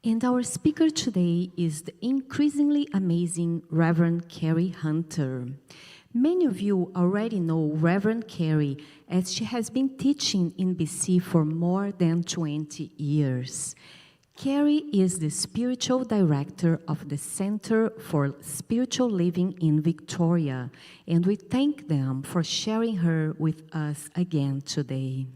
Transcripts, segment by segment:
And our speaker today is the increasingly amazing Reverend Carrie Hunter. Many of you already know Reverend Carrie, as she has been teaching in BC for more than 20 years. Carrie is the spiritual director of the Center for Spiritual Living in Victoria, and we thank them for sharing her with us again today.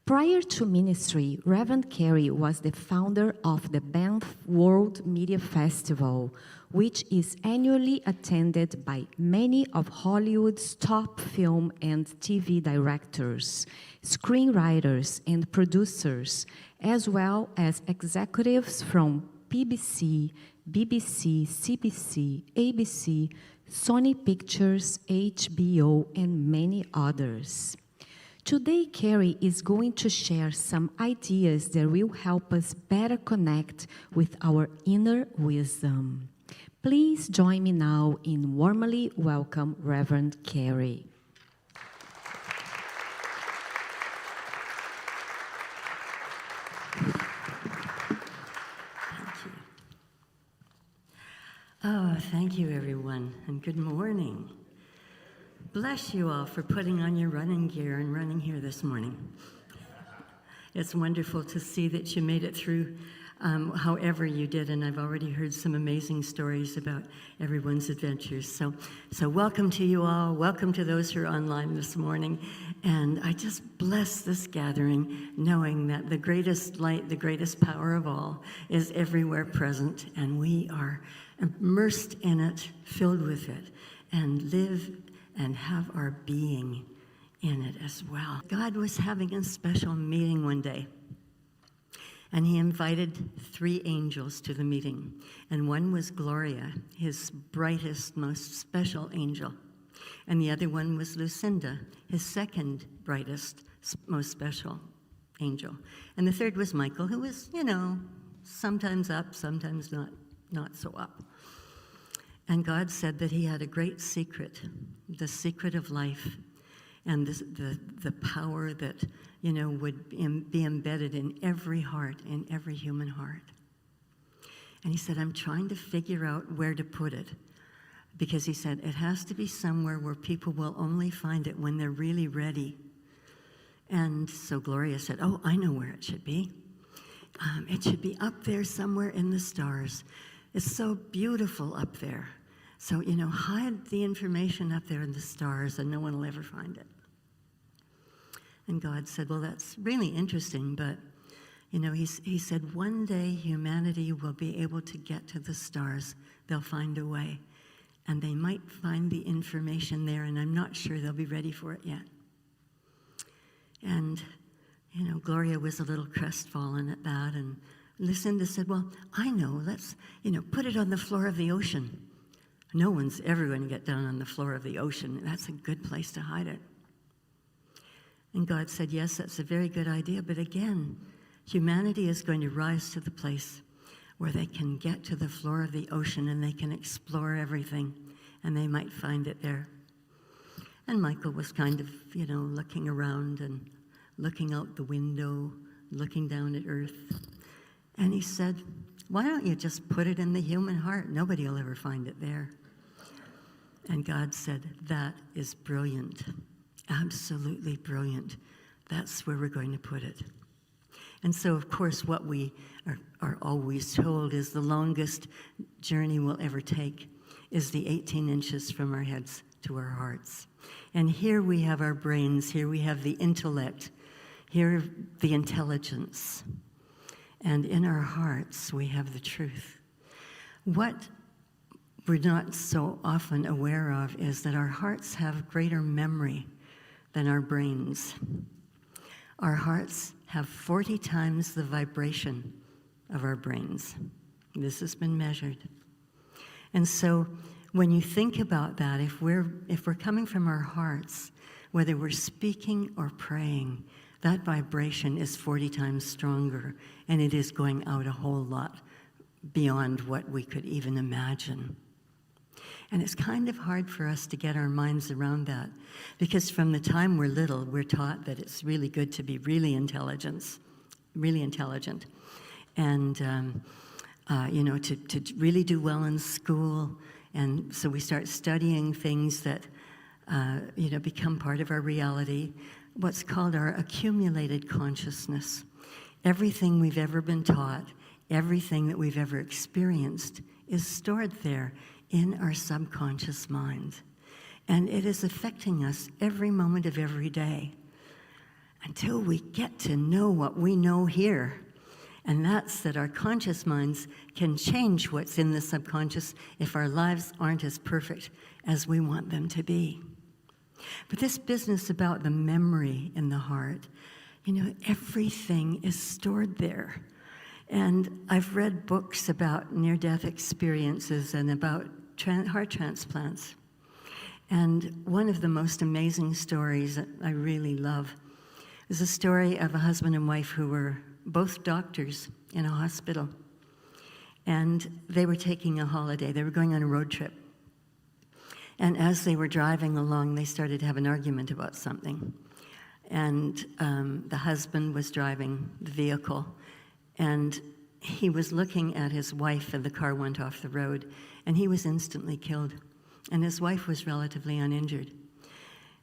Prior to ministry, Reverend Carrie was the founder of the Banff World Media Festival, which is annually attended by many of Hollywood's top film and TV directors, screenwriters, and producers, as well as executives from PBC, BBC, CBC, ABC, Sony Pictures, HBO, and many others. Today, Carrie is going to share some ideas that will help us better connect with our inner wisdom. Please join me now in warmly welcome Reverend Carrie. Thank you, everyone, and good morning. Bless you all for putting on your running gear and running here this morning. It's wonderful to see that you made it through however you did, and I've already heard some amazing stories about everyone's adventures. So welcome to you all. Welcome to those who are online this morning. And I just bless this gathering, knowing that the greatest light, the greatest power of all is everywhere present, and we are immersed in it, filled with it, and live and have our being in it as well. God was having a special meeting one day, and he invited 3 angels to the meeting. And one was Gloria, his brightest, most special angel. And the other one was Lucinda, his second brightest, most special angel. And the third was Michael, who was, sometimes up, sometimes not so up. And God said that he had a great secret, the secret of life, and the power that, would be embedded in every heart, in every human heart. And he said, I'm trying to figure out where to put it, because he said, it has to be somewhere where people will only find it when they're really ready. And so Gloria said, oh, I know where it should be. It should be up there somewhere in the stars. It's so beautiful up there. So, hide the information up there in the stars and no one will ever find it. And God said, well, that's really interesting, but, he said, one day humanity will be able to get to the stars. They'll find a way. And they might find the information there, and I'm not sure they'll be ready for it yet. And, Gloria was a little crestfallen at that, and Lucinda said, well, I know, let's, put it on the floor of the ocean. No one's ever going to get down on the floor of the ocean. That's a good place to hide it. And God said, yes, that's a very good idea. But again, humanity is going to rise to the place where they can get to the floor of the ocean and they can explore everything, and they might find it there. And Michael was kind of, looking around and looking out the window, looking down at Earth. And he said, why don't you just put it in the human heart? Nobody will ever find it there. And God said, that is brilliant, absolutely brilliant. That's where we're going to put it. And so, of course, what we are always told is the longest journey we'll ever take is the 18 inches from our heads to our hearts. And here we have our brains, here we have the intellect, here the intelligence. And in our hearts, we have the truth. What we're not so often aware of is that our hearts have greater memory than our brains. Our hearts have 40 times the vibration of our brains. This has been measured. And so when you think about that, if we're coming from our hearts, whether we're speaking or praying, that vibration is 40 times stronger, and it is going out a whole lot beyond what we could even imagine. And it's kind of hard for us to get our minds around that, because from the time we're little, we're taught that it's really good to be really intelligent. and to really do well in school. And so we start studying things that become part of our reality, what's called our accumulated consciousness. Everything we've ever been taught, everything that we've ever experienced is stored there in our subconscious mind. And it is affecting us every moment of every day until we get to know what we know here. And that's that our conscious minds can change what's in the subconscious if our lives aren't as perfect as we want them to be. But this business about the memory in the heart, everything is stored there. And I've read books about near-death experiences and about heart transplants. And one of the most amazing stories that I really love is a story of a husband and wife who were both doctors in a hospital. And they were taking a holiday. They were going on a road trip. And as they were driving along, they started to have an argument about something. And the husband was driving the vehicle, and he was looking at his wife, and the car went off the road, and he was instantly killed. And his wife was relatively uninjured.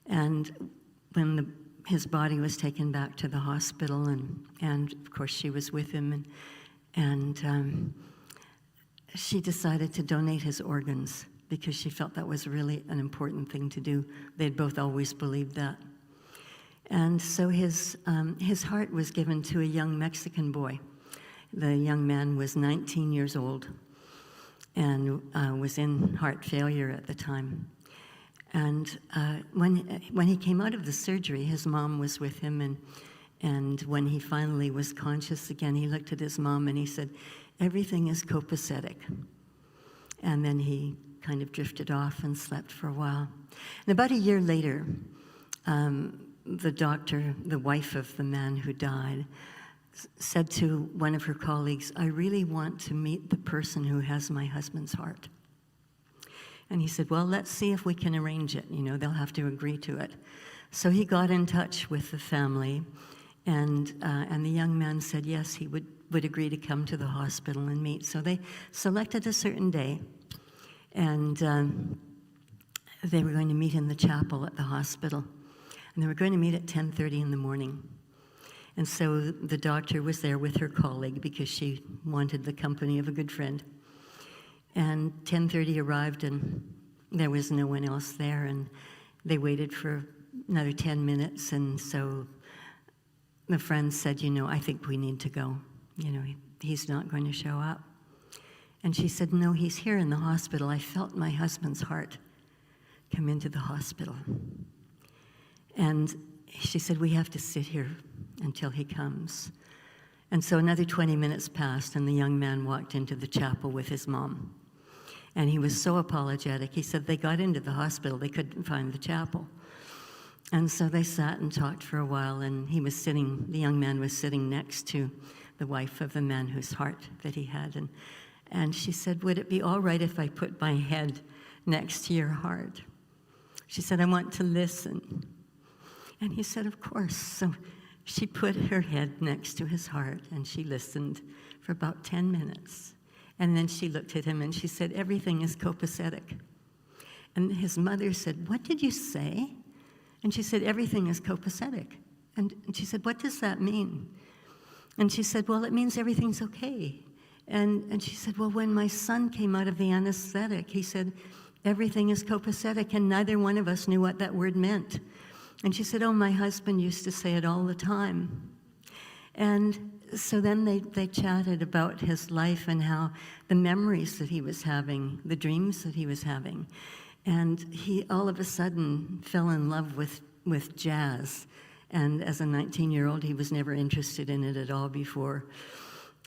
And when his body was taken back to the hospital, and of course she was with him, and she decided to donate his organs because she felt that was really an important thing to do. They'd both always believed that. And so his heart was given to a young Mexican boy. The young man was 19 years old and was in heart failure at the time. And when he came out of the surgery, his mom was with him, and when he finally was conscious again, he looked at his mom and he said, "Everything is copacetic." And then he kind of drifted off and slept for a while. And about a year later, the doctor, the wife of the man who died, said to one of her colleagues, "I really want to meet the person who has my husband's heart." And he said, "Well, let's see if we can arrange it. They'll have to agree to it." So he got in touch with the family, and the young man said yes, he would agree to come to the hospital and meet. So they selected a certain day, and they were going to meet in the chapel at the hospital. And they were going to meet at 10:30 in the morning. And so the doctor was there with her colleague because she wanted the company of a good friend. And 10:30 arrived, and there was no one else there, and they waited for another 10 minutes, and so the friend said, "I think we need to go. He's not going to show up." And she said, "No, he's here in the hospital. I felt my husband's heart come into the hospital." And she said, "We have to sit here until he comes." And so another 20 minutes passed, and the young man walked into the chapel with his mom. And he was so apologetic. He said they got into the hospital, they couldn't find the chapel. And so they sat and talked for a while, and the young man was sitting next to the wife of the man whose heart that he had. And she said, "Would it be all right if I put my head next to your heart?" She said, "I want to listen." And he said, "Of course." So she put her head next to his heart, and she listened for about 10 minutes. And then she looked at him, and she said, "Everything is copacetic." And his mother said, "What did you say?" And she said, "Everything is copacetic." And she said, "What does that mean?" And she said, "Well, it means everything's okay." And she said, "Well, when my son came out of the anesthetic, he said, 'Everything is copacetic,' and neither one of us knew what that word meant." And she said, "Oh, my husband used to say it all the time." And so then they chatted about his life and how the memories that he was having, the dreams that he was having. And he all of a sudden fell in love with jazz. And as a 19-year-old, he was never interested in it at all before.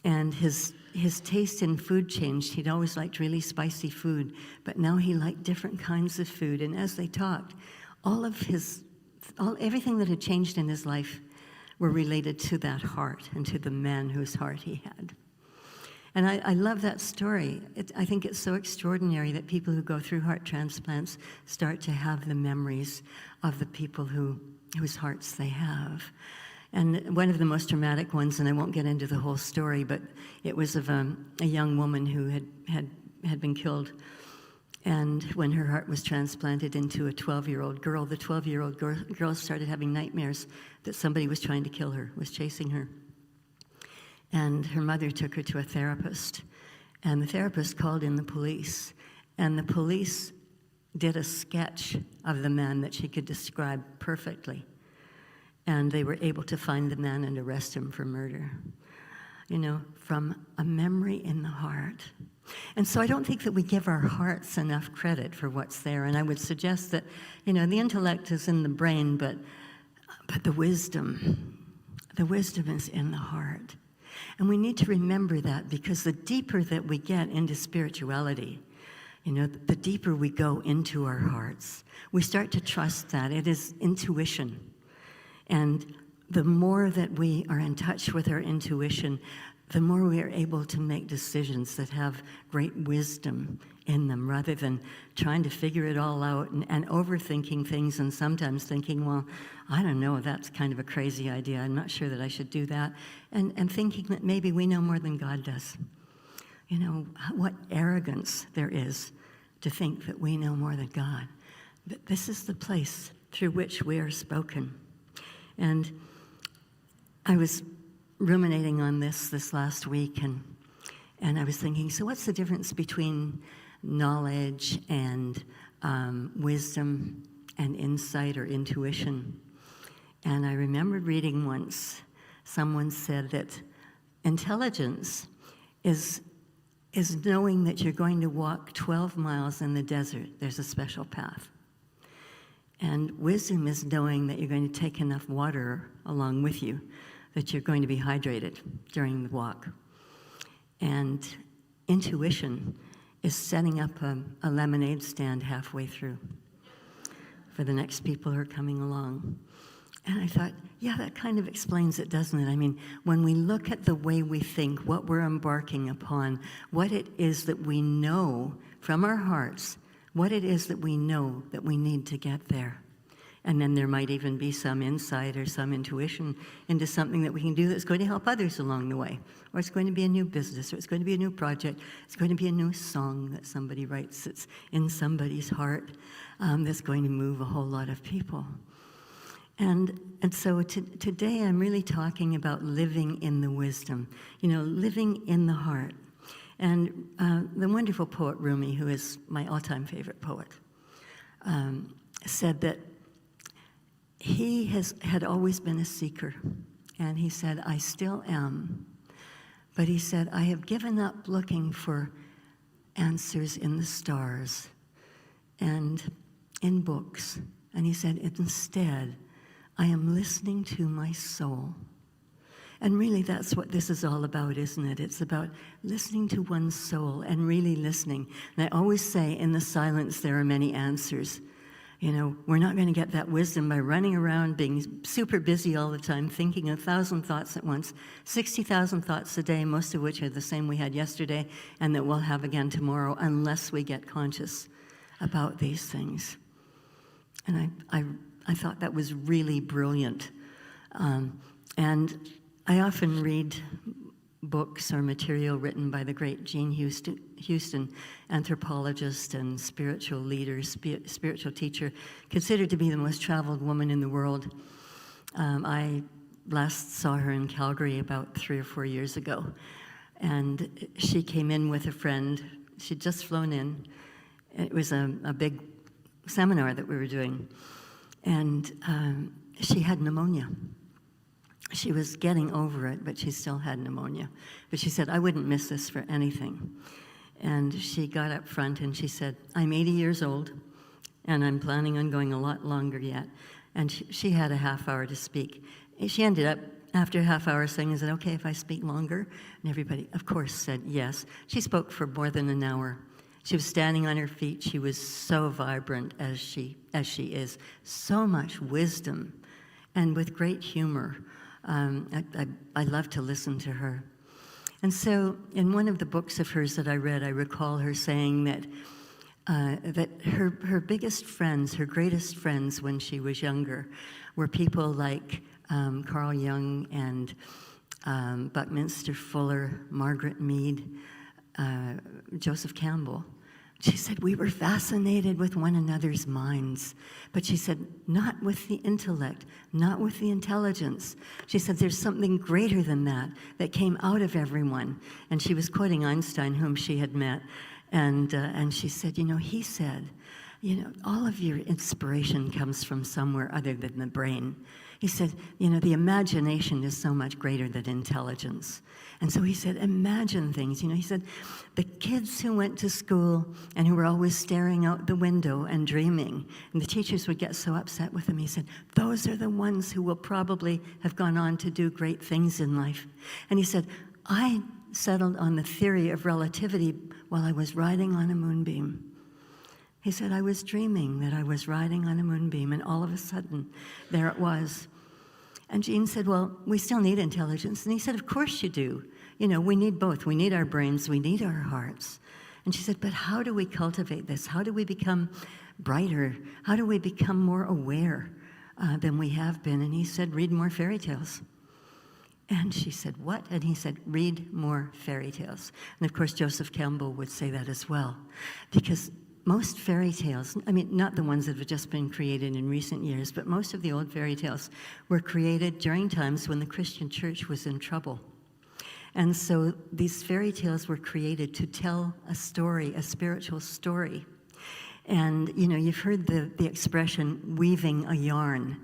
And his taste in food changed. He'd always liked really spicy food, but now he liked different kinds of food. And as they talked, everything that had changed in his life were related to that heart and to the man whose heart he had. And I love that story. I think it's so extraordinary that people who go through heart transplants start to have the memories of the people whose hearts they have. And one of the most dramatic ones, and I won't get into the whole story, but it was of a young woman who had been killed. And when her heart was transplanted into a 12-year-old girl, the 12-year-old girl started having nightmares that somebody was trying to kill her, was chasing her. And her mother took her to a therapist. And the therapist called in the police. And the police did a sketch of the man that she could describe perfectly. And they were able to find the man and arrest him for murder. You know, from a memory in the heart. And so I don't think that we give our hearts enough credit for what's there. And I would suggest that, you know, the intellect is in the brain, but the wisdom is in the heart. And we need to remember that, because the deeper that we get into spirituality, you know, the deeper we go into our hearts, we start to trust that. It is intuition. And the more that we are in touch with our intuition, the more we are able to make decisions that have great wisdom in them, rather than trying to figure it all out and overthinking things, and sometimes thinking, well, I don't know, that's kind of a crazy idea. I'm not sure that I should do that. And thinking that maybe we know more than God does. You know, what arrogance there is to think that we know more than God. But this is the place through which we are spoken. And I was ruminating on this last week, and I was thinking, so what's the difference between knowledge and wisdom and insight or intuition? And I remembered reading once, someone said that intelligence is knowing that you're going to walk 12 miles in the desert. There's a special path. And wisdom is knowing that you're going to take enough water along with you, that you're going to be hydrated during the walk. And intuition is setting up a lemonade stand halfway through for the next people who are coming along. And I thought, yeah, that kind of explains it, doesn't it? I mean, when we look at the way we think, what we're embarking upon, what it is that we know from our hearts, what it is that we know that we need to get there. And then there might even be some insight or some intuition into something that we can do that's going to help others along the way. Or it's going to be a new business, or it's going to be a new project, it's going to be a new song that somebody writes that's in somebody's heart, that's going to move a whole lot of people. And so today I'm really talking about living in the wisdom, you know, living in the heart. And the wonderful poet Rumi, who is my all-time favorite poet, said that he had always been a seeker. And he said, I still am. But he said, I have given up looking for answers in the stars and in books. And he said, instead, I am listening to my soul. And really, that's what this is all about, isn't it? It's about listening to one's soul and really listening. And I always say, in the silence, there are many answers. You know, we're not going to get that wisdom by running around, being super busy all the time, thinking 1,000 thoughts at once, 60,000 thoughts a day, most of which are the same we had yesterday and that we'll have again tomorrow, unless we get conscious about these things. And I thought that was really brilliant. And I often read books or material written by the great Jean Houston, anthropologist and spiritual leader, spiritual teacher, considered to be the most traveled woman in the world. I last saw her in Calgary about 3 or 4 years ago. And she came in with a friend. She'd just flown in. It was a big seminar that we were doing. And she had pneumonia. She was getting over it, but she still had pneumonia. But she said, I wouldn't miss this for anything. And she got up front and she said, I'm 80 years old, and I'm planning on going a lot longer yet. And she had a half hour to speak. She ended up, after a half hour, saying, is it okay if I speak longer? And everybody, of course, said yes. She spoke for more than an hour. She was standing on her feet. She was so vibrant as she is. So much wisdom, and with great humor. I love to listen to her. And so in one of the books of hers that I read, I recall her saying that her biggest friends, her greatest friends when she was younger, were people like Carl Jung and Buckminster Fuller, Margaret Mead, Joseph Campbell. She said, we were fascinated with one another's minds. But she said, not with the intellect, not with the intelligence. She said, there's something greater than that came out of everyone. And she was quoting Einstein, whom she had met. And she said, he said, all of your inspiration comes from somewhere other than the brain. He said, the imagination is so much greater than intelligence. And so he said, imagine things. He said, the kids who went to school and who were always staring out the window and dreaming, and the teachers would get so upset with them, he said, those are the ones who will probably have gone on to do great things in life. And he said, I settled on the theory of relativity while I was riding on a moonbeam. He said, I was dreaming that I was riding on a moonbeam, and all of a sudden, there it was. And Jean said, well, we still need intelligence. And he said, of course you do. We need both. We need our brains. We need our hearts. And she said, but how do we cultivate this? How do we become brighter? How do we become more aware than we have been? And he said, read more fairy tales. And she said, what? And he said, read more fairy tales. And of course, Joseph Campbell would say that as well. Because most fairy tales, not the ones that have just been created in recent years, but most of the old fairy tales were created during times when the Christian church was in trouble. And so these fairy tales were created to tell a story, a spiritual story. And, you've heard the expression, weaving a yarn.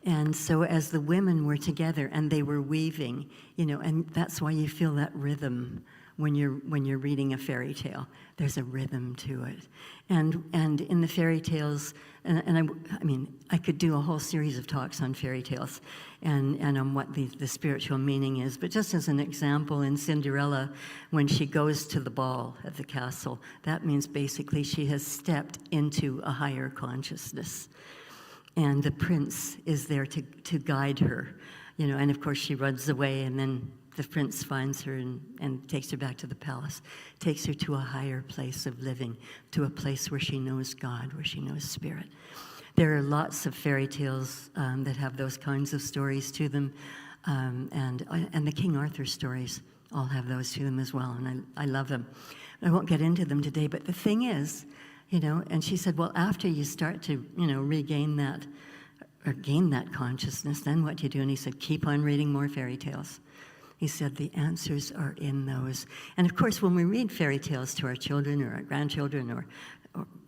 And so as the women were together and they were weaving, and that's why you feel that rhythm when you're reading a fairy tale. There's a rhythm to it. And in the fairy tales, I could do a whole series of talks on fairy tales and on what the spiritual meaning is. But just as an example, in Cinderella, when she goes to the ball at the castle, that means basically she has stepped into a higher consciousness. And the prince is there to guide her, and of course she runs away, and then the prince finds her and takes her back to the palace, takes her to a higher place of living, to a place where she knows God, where she knows spirit. There are lots of fairy tales that have those kinds of stories to them, and the King Arthur stories all have those to them as well, and I love them. I won't get into them today, but the thing is, and she said, well, after you start to, regain that, or gain that consciousness, then what do you do? And he said, keep on reading more fairy tales. He said, the answers are in those. And of course, when we read fairy tales to our children or our grandchildren or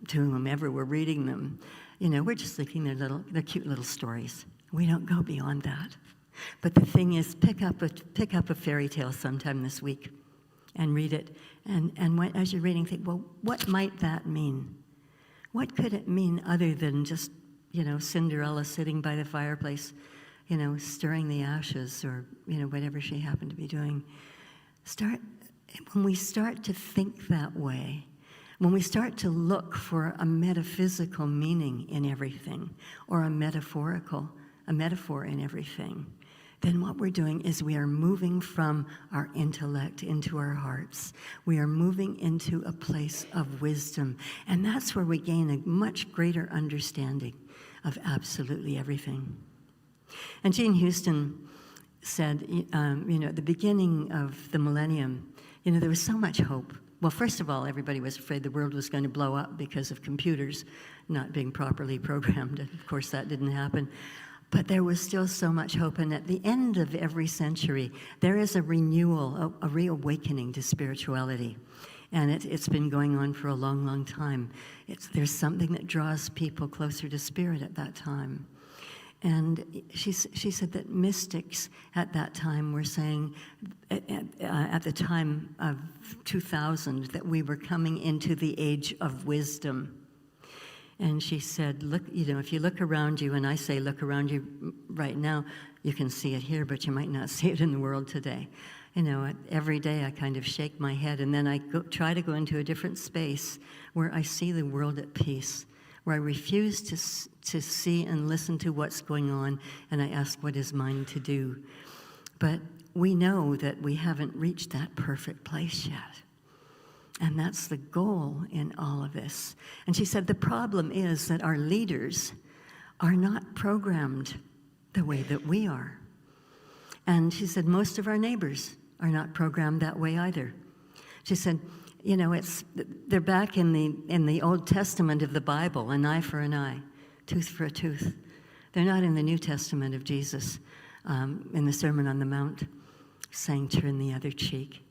to whomever we're reading them, we're just thinking they're cute little stories. We don't go beyond that. But the thing is, pick up a fairy tale sometime this week and read it. And as you're reading, think, well, what might that mean? What could it mean other than just, Cinderella sitting by the fireplace, stirring the ashes or, whatever she happened to be doing? When we start to think that way, when we start to look for a metaphysical meaning in everything or a metaphor in everything, then what we're doing is we are moving from our intellect into our hearts. We are moving into a place of wisdom. And that's where we gain a much greater understanding of absolutely everything. And Jean Houston said, at the beginning of the millennium, there was so much hope. Well, first of all, everybody was afraid the world was going to blow up because of computers not being properly programmed. Of course, that didn't happen. But there was still so much hope, and at the end of every century, there is a renewal, a reawakening to spirituality. And it's been going on for a long, long time. There's something that draws people closer to spirit at that time. And she said that mystics at that time were saying, at the time of 2000, that we were coming into the age of wisdom. And she said, look, if you look around you, and I say look around you right now, you can see it here, but you might not see it in the world today. Every day I kind of shake my head, and then I try to go into a different space where I see the world at peace, where I refuse to see and listen to what's going on, and I ask what is mine to do. But we know that we haven't reached that perfect place yet. And that's the goal in all of this. And she said the problem is that our leaders are not programmed the way that we are. And she said, most of our neighbors are not programmed that way either. She said, they're back in the Old Testament of the Bible, an eye for an eye, tooth for a tooth. They're not in the New Testament of Jesus, in the Sermon on the Mount, saying, turn the other cheek.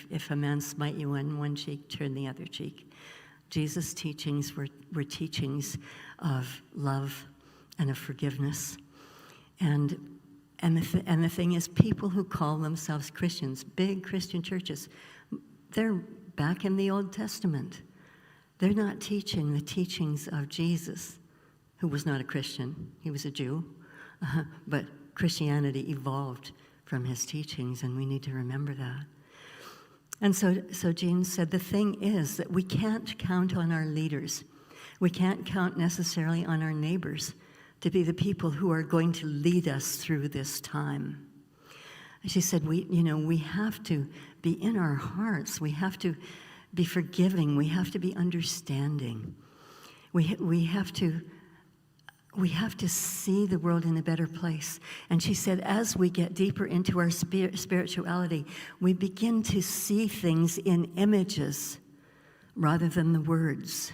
If a man smite you on one cheek, turn the other cheek. Jesus' teachings were teachings of love and of forgiveness. And the thing is, people who call themselves Christians, big Christian churches, they're back in the Old Testament. They're not teaching the teachings of Jesus, who was not a Christian. He was a Jew. But Christianity evolved from his teachings, and we need to remember that. And so Jean said, the thing is that we can't count on our leaders. We can't count necessarily on our neighbors to be the people who are going to lead us through this time. She said, we have to be in our hearts. We have to be forgiving. We have to be understanding. We have to see the world in a better place. And she said, as we get deeper into our spirituality, we begin to see things in images rather than the words.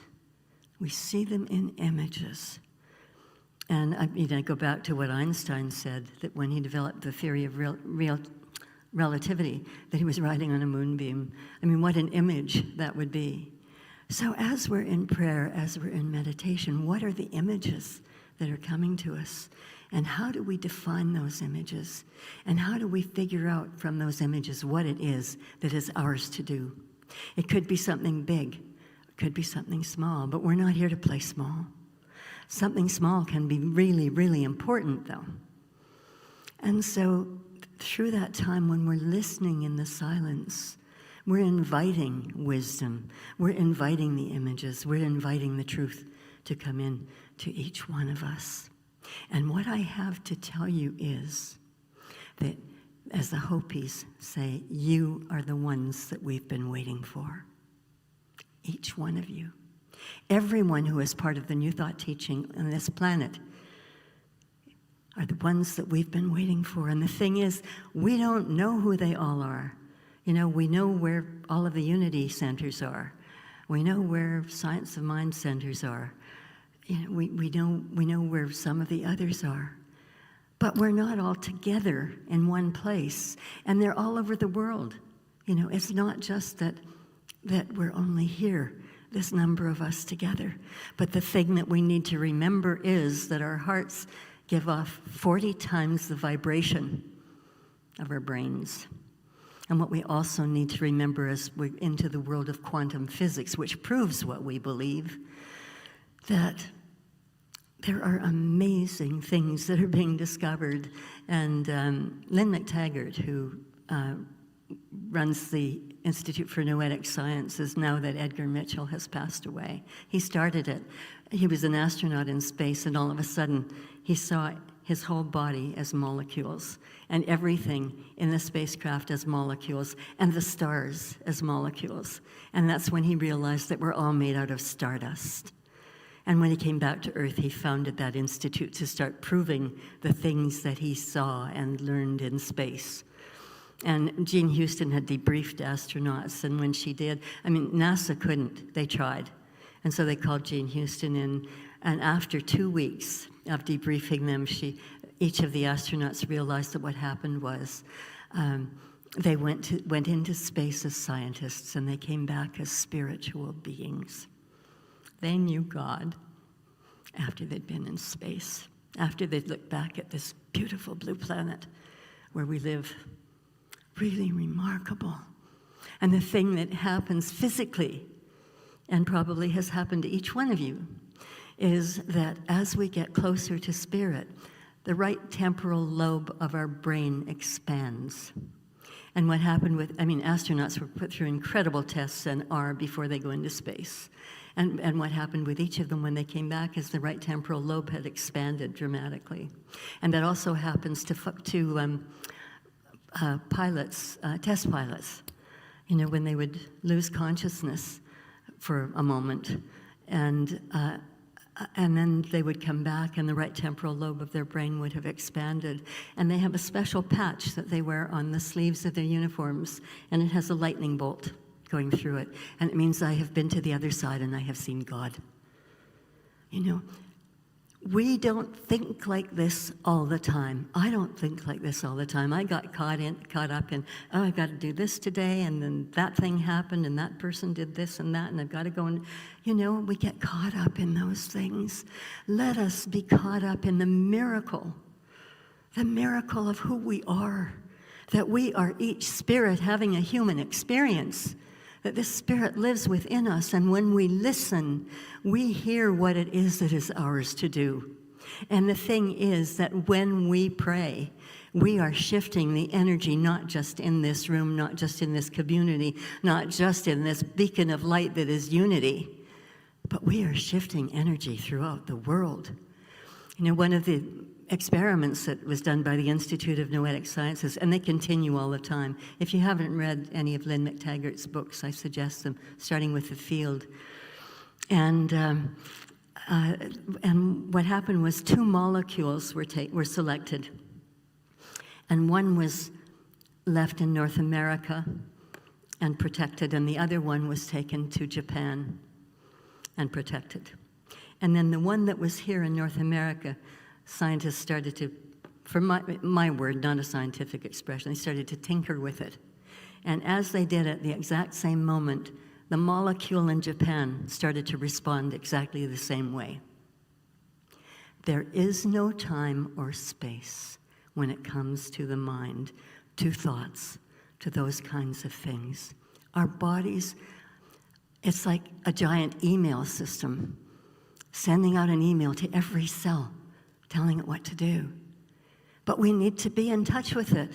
We see them in images. And I go back to what Einstein said, that when he developed the theory of real relativity, that he was riding on a moonbeam. What an image that would be. So as we're in prayer, as we're in meditation, what are the images that are coming to us? And how do we define those images? And how do we figure out from those images what it is that is ours to do? It could be something big. It could be something small. But we're not here to play small. Something small can be really, really important, though. And so through that time when we're listening in the silence, we're inviting wisdom. We're inviting the images. We're inviting the truth to come in to each one of us. And what I have to tell you is that, as the Hopis say, you are the ones that we've been waiting for. Each one of you. Everyone who is part of the New Thought teaching on this planet are the ones that we've been waiting for. And the thing is, we don't know who they all are. We know where all of the unity centers are. We know where science of mind centers are. We know where some of the others are. But we're not all together in one place. And they're all over the world. It's not just that we're only here, this number of us together. But the thing that we need to remember is that our hearts give off 40 times the vibration of our brains. And what we also need to remember as we're into the world of quantum physics, which proves what we believe, that there are amazing things that are being discovered. And Lynn McTaggart, who runs the Institute for Noetic Sciences, now that Edgar Mitchell has passed away. He started it. He was an astronaut in space, and all of a sudden, he saw his whole body as molecules, and everything in the spacecraft as molecules, and the stars as molecules. And that's when he realized that we're all made out of stardust. And when he came back to Earth, he founded that institute to start proving the things that he saw and learned in space. And Jean Houston had debriefed astronauts, and when she did, NASA couldn't. They tried. And so they called Jean Houston in, and after 2 weeks of debriefing them, each of the astronauts realized that what happened was they went into space as scientists, and they came back as spiritual beings. They knew God after they'd been in space, after they'd looked back at this beautiful blue planet where we live. Really remarkable. And the thing that happens physically, and probably has happened to each one of you, is that as we get closer to spirit, the right temporal lobe of our brain expands. And what happened with, astronauts were put through incredible tests and are before they go into space. And what happened with each of them when they came back is the right temporal lobe had expanded dramatically. And that also happens to pilots, test pilots, when they would lose consciousness for a moment. And And then they would come back, and the right temporal lobe of their brain would have expanded. And they have a special patch that they wear on the sleeves of their uniforms, and it has a lightning bolt going through it. And it means I have been to the other side and I have seen God. You know, we don't think like this all the time. I don't think like this all the time. I got caught up in, oh, I've got to do this today, and then that thing happened, and that person did this and that, and I've got to go and, you know, we get caught up in those things. Let us be caught up in the miracle of who we are, that we are each spirit having a human experience, that this spirit lives within us, and when we listen, we hear what it is that is ours to do. And the thing is that when we pray, we are shifting the energy not just in this room, not just in this community, not just in this beacon of light that is unity, but we are shifting energy throughout the world. You know, one of the experiments that was done by the Institute of Noetic Sciences, and they continue all the time. If you haven't read any of Lynn McTaggart's books, I suggest them, starting with The Field. And what happened was 2 molecules were selected, and one was left in North America and protected, and the other one was taken to Japan and protected. And then the one that was here in North America, scientists started to, for my word, not a scientific expression, they started to tinker with it. And as they did it, the exact same moment, the molecule in Japan started to respond exactly the same way. There is no time or space when it comes to the mind, to thoughts, to those kinds of things. Our bodies, it's like a giant email system, sending out an email to every cell, telling it what to do. But we need to be in touch with it.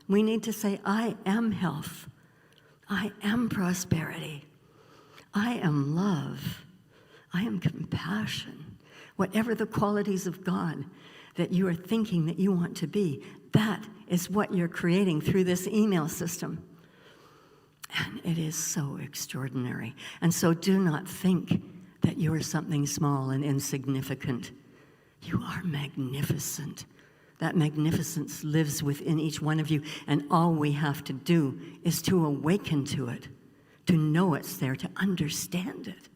We need to say, I am health. I am prosperity. I am love. I am compassion. Whatever the qualities of God that you are thinking that you want to be, that is what you're creating through this email system. And it is so extraordinary. And so do not think that you are something small and insignificant. You are magnificent. That magnificence lives within each one of you, and all we have to do is to awaken to it, to know it's there, to understand it,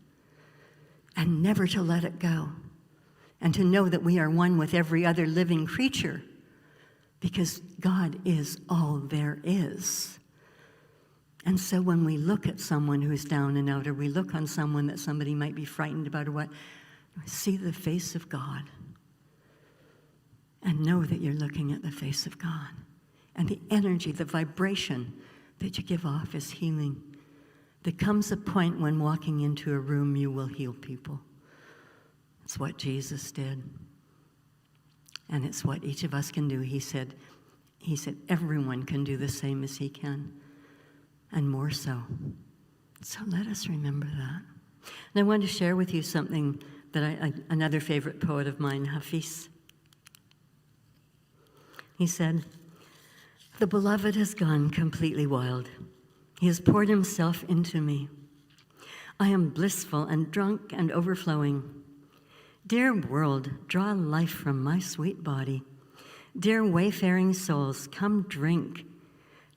and never to let it go, and to know that we are one with every other living creature, because God is all there is. And so when we look at someone who's down and out, or we look on someone that somebody might be frightened about or what, see the face of God. And know that you're looking at the face of God. And the energy, the vibration that you give off is healing. There comes a point when walking into a room, you will heal people. It's what Jesus did. And it's what each of us can do. He said everyone can do the same as he can, and more so. So let us remember that. And I want to share with you something that another favorite poet of mine, Hafiz. He said, the beloved has gone completely wild. He has poured himself into me. I am blissful and drunk and overflowing. Dear world, draw life from my sweet body. Dear wayfaring souls, come drink.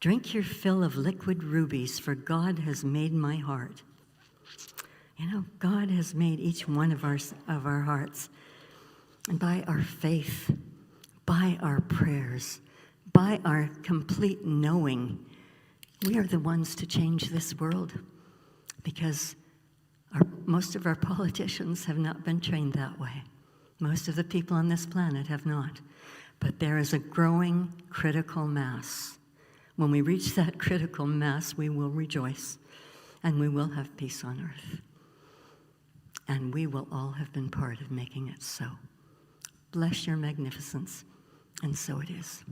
Drink your fill of liquid rubies, for God has made my heart. You know, God has made each one of our hearts. And by our faith, by our prayers, by our complete knowing, we are the ones to change this world, because most of our politicians have not been trained that way. Most of the people on this planet have not. But there is a growing critical mass. When we reach that critical mass, we will rejoice, and we will have peace on earth. And we will all have been part of making it so. Bless your magnificence. And so it is.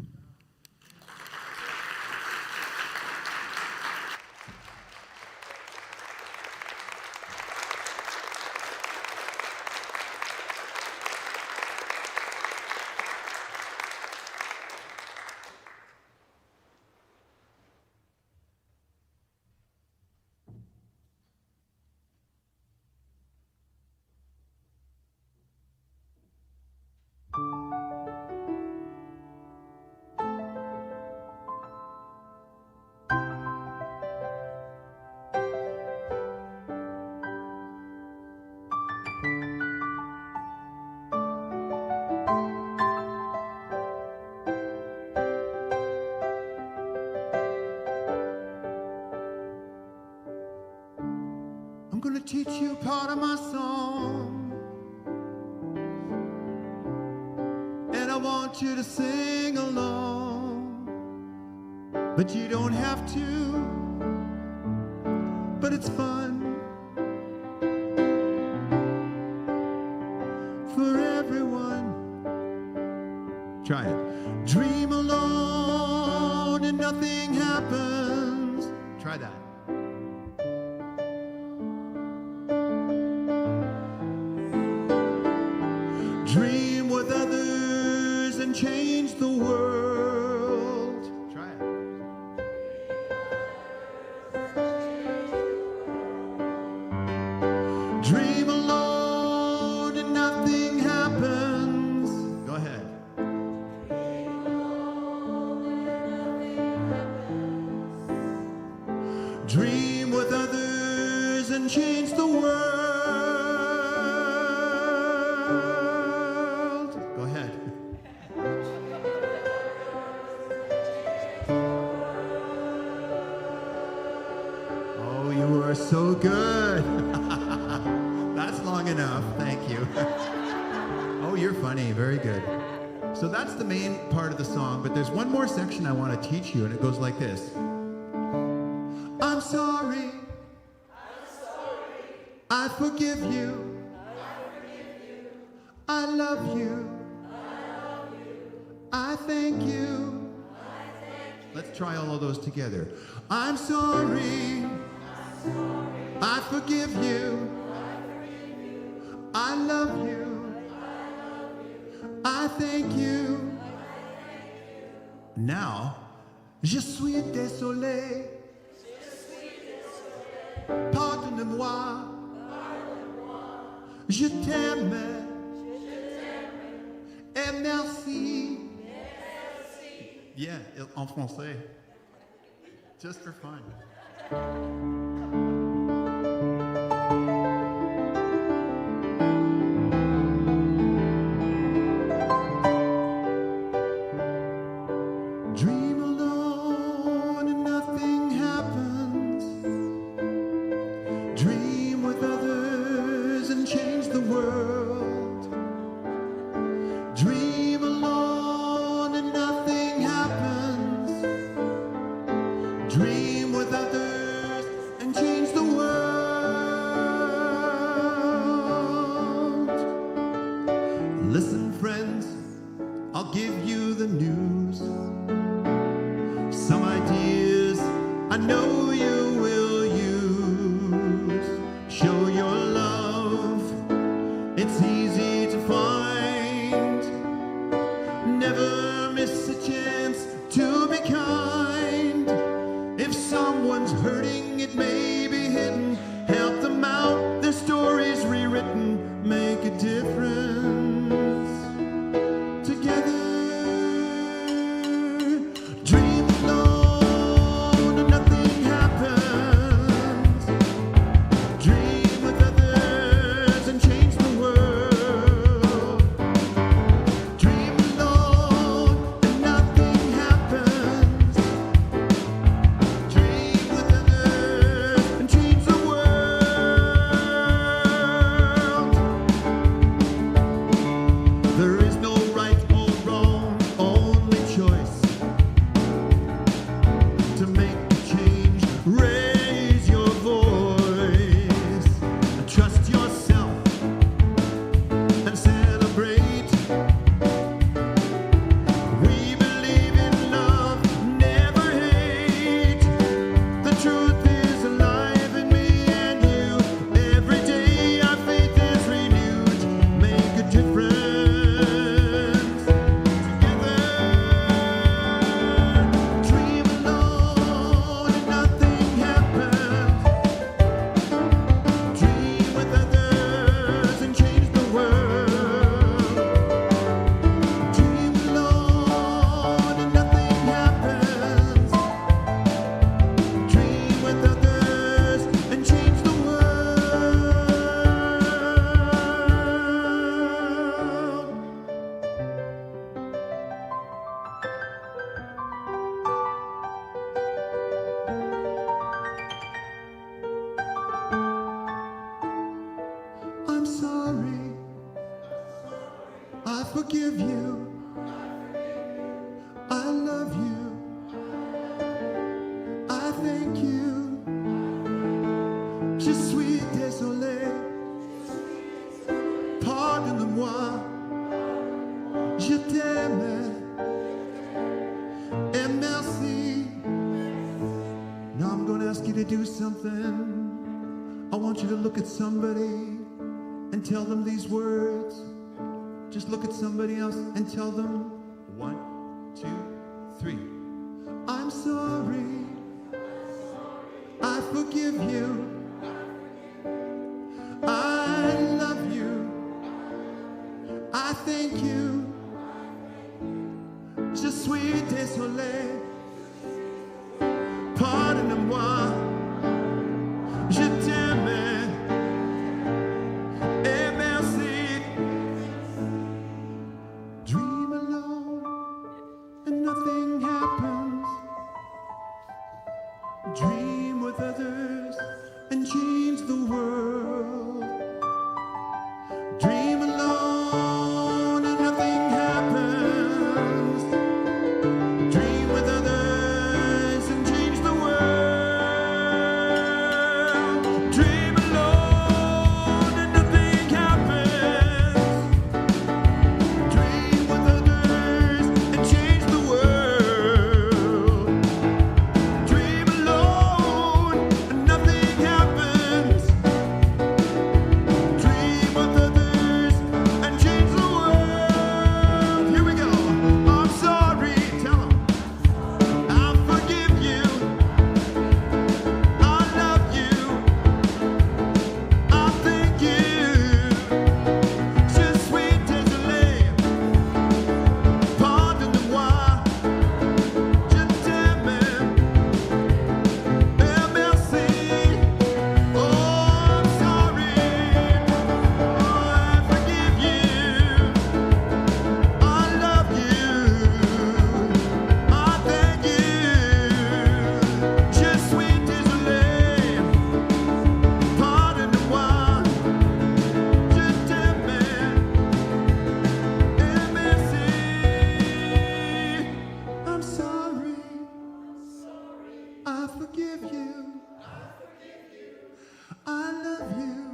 gonna teach you part of my song, and I want you to sing along, but you don't have to, but it's fun for everyone. Try it. Dream alone and nothing happens. Try that. Dream with others and change the world. Try it. Dream alone and nothing happens. Go ahead. Dream with others and change the world. Go ahead. Oh, you are so good. That's long enough. Thank you. Oh, you're funny. Very good. So that's the main part of the song, but there's one more section I want to teach you, and it goes like this. I'm sorry. I forgive you. I love you. I thank you. Let's try all of those together. I'm sorry. I forgive you. I love you. I thank you. Now, je suis désolé. Pardonne-moi. Je t'aime. Et merci. Yeah, en français. Just for fun. Dream alone and nothing happens. Dream with others and change the world. Dream alone and nothing happens. Dream with others and change the world. Listen, friends, I'll give you the news. Some ideas I know you will use. Show your love, it's easy to find. Never miss a chance to be kind. If someone's hurting, it may be hidden. Help them out, their stories rewritten. Make a difference together. forgive you. I love you. I thank you. Je suis désolé. Pardonne-moi. Je t'aime. Et merci. Now I'm going to ask you to do something. I want you to look at somebody and tell them these words. Just look at somebody else and tell them 1, 2, 3. I'm sorry. I forgive you. I love you. I thank you. Je suis désolé. Pardonne-moi. Je t'aime. Et merci. Dream alone and nothing happens. Dream with others and change the world. Dream alone and nothing happens. Dream with others and change the world. Dream alone and nothing happens. Dream with others and change the world. Dream alone and nothing happens. Dream with others and change the world. Here we go. I'm sorry. Tell 'em. I forgive you. I love you. I thank you. Je suis désolé. Pardonne-moi. Je t'aime. Et merci. Oh, I'm sorry. Oh, I forgive you. I love you. I thank you. Je suis désolé. Pardonne-moi. Je t'aime. Et merci. I'm sorry. I forgive you. I love you.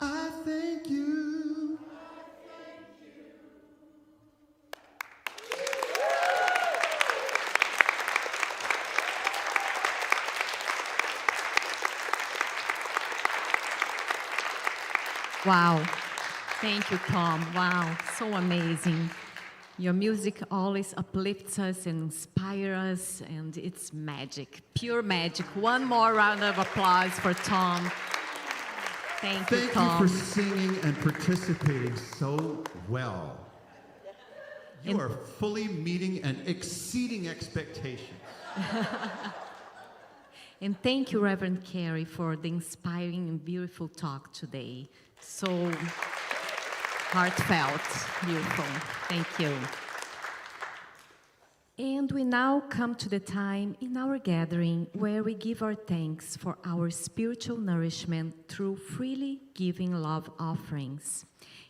I thank you. Wow. Thank you, Tom. Wow, so amazing. Your music always uplifts us and inspires us, and it's magic, pure magic. One more round of applause for Tom. Thank you, Thank you Tom. for singing and participating so well. You And- are fully meeting and exceeding expectations. And thank you, Reverend Carrie, for the inspiring and beautiful talk today. So heartfelt, beautiful. Thank you. And we now come to the time in our gathering where we give our thanks for our spiritual nourishment through freely giving love offerings.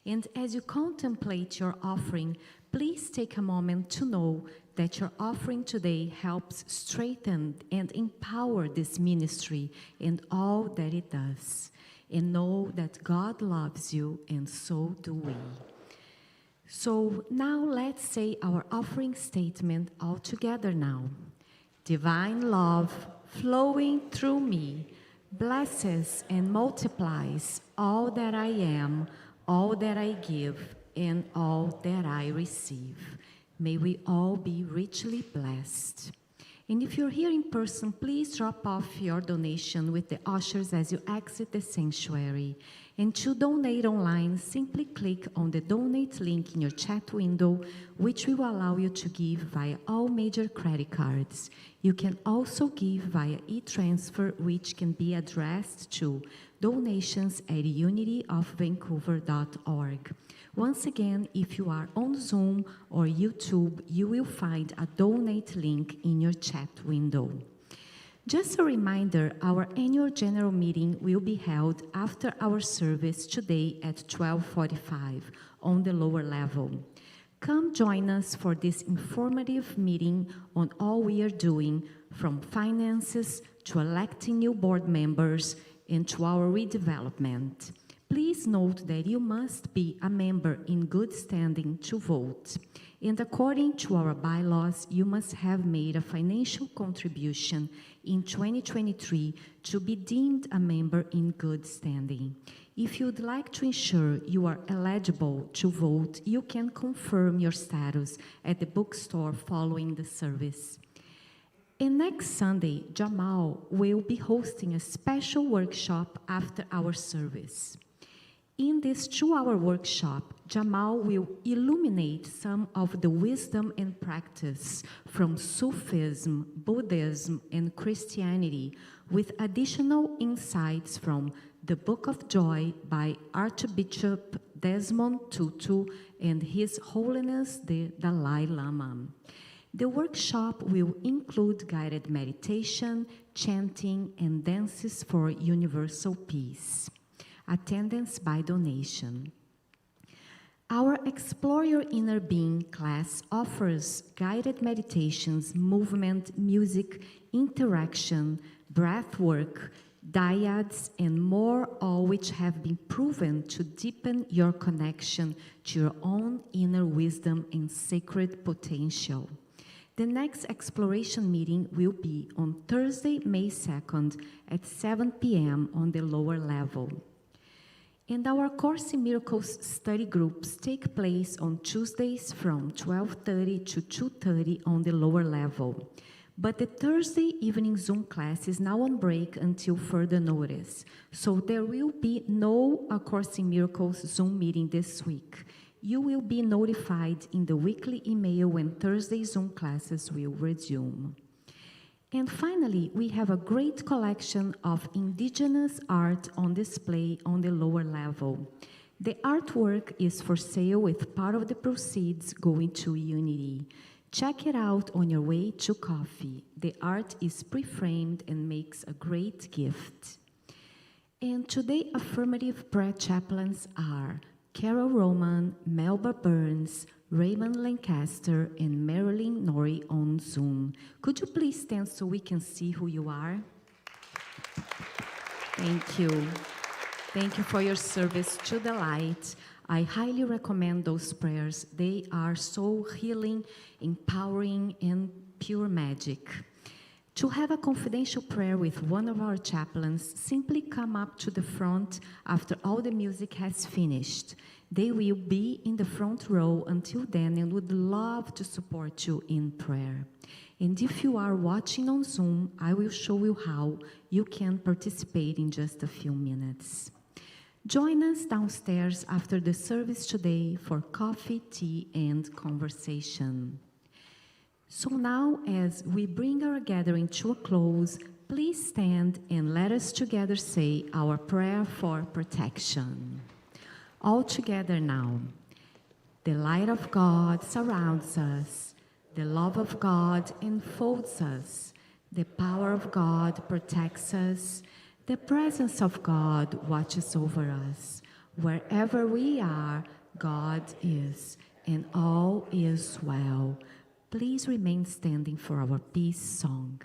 And as you contemplate your offering, please take a moment to know that your offering today helps strengthen and empower this ministry and all that it does. And know that God loves you, and so do we. So now let's say our offering statement all together now. Divine love flowing through me blesses and multiplies all that I am, all that I give, and all that I receive. May we all be richly blessed. And if you're here in person, please drop off your donation with the ushers as you exit the sanctuary. And to donate online, simply click on the donate link in your chat window, which will allow you to give via all major credit cards. You can also give via e-transfer, which can be addressed to donations@unityofvancouver.org. Once again, if you are on Zoom or YouTube, you will find a donate link in your chat window. Just a reminder, our annual general meeting will be held after our service today at 12:45 on the lower level. Come join us for this informative meeting on all we are doing, from finances to electing new board members and to our redevelopment. Please note that you must be a member in good standing to vote. And according to our bylaws, you must have made a financial contribution in 2023 to be deemed a member in good standing. If you'd like to ensure you are eligible to vote, you can confirm your status at the bookstore following the service. And next Sunday, Jamal will be hosting a special workshop after our service. In this 2-hour workshop, Jamal will illuminate some of the wisdom and practice from Sufism, Buddhism, and Christianity, with additional insights from the Book of Joy by Archbishop Desmond Tutu and His Holiness the Dalai Lama. The workshop will include guided meditation, chanting, and dances for universal peace. Attendance by donation. Our Explore Your Inner Being class offers guided meditations, movement, music, interaction, breath work, dyads, and more, all which have been proven to deepen your connection to your own inner wisdom and sacred potential. The next exploration meeting will be on Thursday, May 2nd at 7 p.m. on the lower level. And our Course in Miracles study groups take place on Tuesdays from 12:30 to 2:30 on the lower level. But the Thursday evening Zoom class is now on break until further notice. So there will be no A Course in Miracles Zoom meeting this week. You will be notified in the weekly email when Thursday Zoom classes will resume. And finally, we have a great collection of indigenous art on display on the lower level. The artwork is for sale with part of the proceeds going to Unity. Check it out on your way to coffee. The art is pre-framed and makes a great gift. And today, affirmative prayer chaplains are Carol Roman, Melba Burns, Raymond Lancaster, and Marilyn Norrie on Zoom. Could you please stand so we can see who you are? Thank you. Thank you for your service to the light. I highly recommend those prayers. They are so healing, empowering, and pure magic. To have a confidential prayer with one of our chaplains, simply come up to the front after all the music has finished. They will be in the front row until then and would love to support you in prayer. And if you are watching on Zoom, I will show you how you can participate in just a few minutes. Join us downstairs after the service today for coffee, tea, and conversation. So now, as we bring our gathering to a close, please stand and let us together say our prayer for protection. All together now. The light of God surrounds us. The love of God enfolds us. The power of God protects us. The presence of God watches over us. Wherever we are, God is, and all is well. Please remain standing for our peace song.